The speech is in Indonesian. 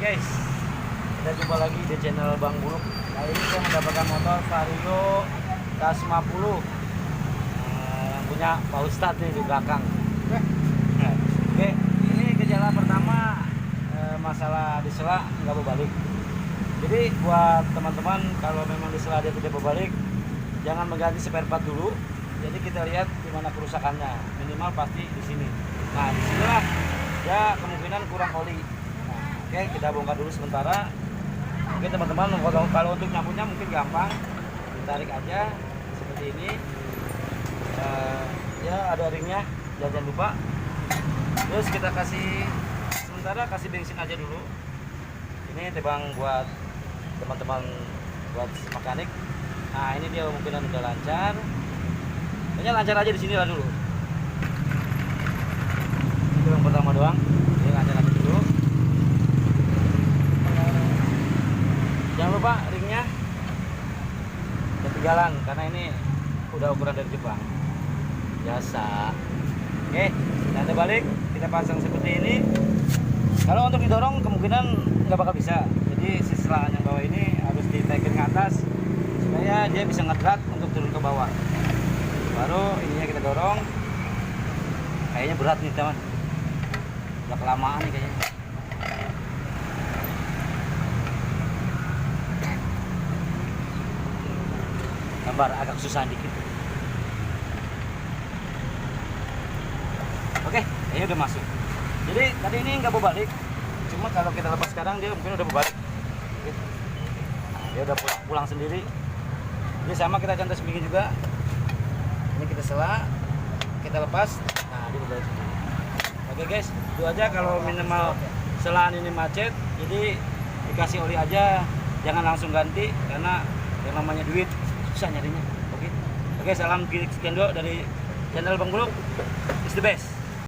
guys, kita jumpa lagi di channel Bang Buluk. Kali ini saya mendapatkan motor Vario TAS 50 yang punya Pak Ustadz nih di belakang. Oke, ini gejala pertama masalah di sela nggak berbalik. Jadi buat teman-teman kalau memang di sela dia tidak berbalik, jangan mengganti spare part dulu. Jadi kita lihat di mana kerusakannya, minimal pasti di sini. Nah, di sinilah ya kemungkinan kurang oli. Oke, kita bongkar dulu sementara. Oke teman-teman, kalau untuk nyapunya mungkin gampang, ditarik aja seperti ini. Ya ada ringnya, jangan lupa. Terus kita kasih sementara kasih bensin aja dulu. Ini tebang buat teman-teman buat mekanik. Nah ini dia kemungkinan udah lancar. Pokoknya lancar aja di sini lah dulu. Itu yang pertama doang. Ini lancar aja dulu. Jangan lupa ringnya ketinggalan karena ini udah ukuran dari Jepang biasa. Oke, nanti balik kita pasang seperti ini. Kalau untuk didorong kemungkinan nggak bakal bisa, jadi si selang yang bawah ini harus ditaikin ke atas supaya dia bisa ngedrat untuk turun ke bawah. Baru ininya kita dorong. Kayaknya berat nih teman, udah kelamaan nih kayaknya. Gambar agak susah dikit. Oke, kayaknya udah masuk. Jadi tadi ini nggak berbalik, cuma kalau kita lepas sekarang dia mungkin udah berbalik. Nah, dia udah pulang sendiri. Ini sama kita contoh sebegini juga. Ini kita sela, kita lepas. Nah, dia berbalik sendiri. Oke guys, itu aja kalau minimal selaan ini macet. Jadi dikasih oli aja, jangan langsung ganti karena yang namanya duit susah nyarinya. Oke, salam sekian dulu dari channel Bang Buluk. It's the best.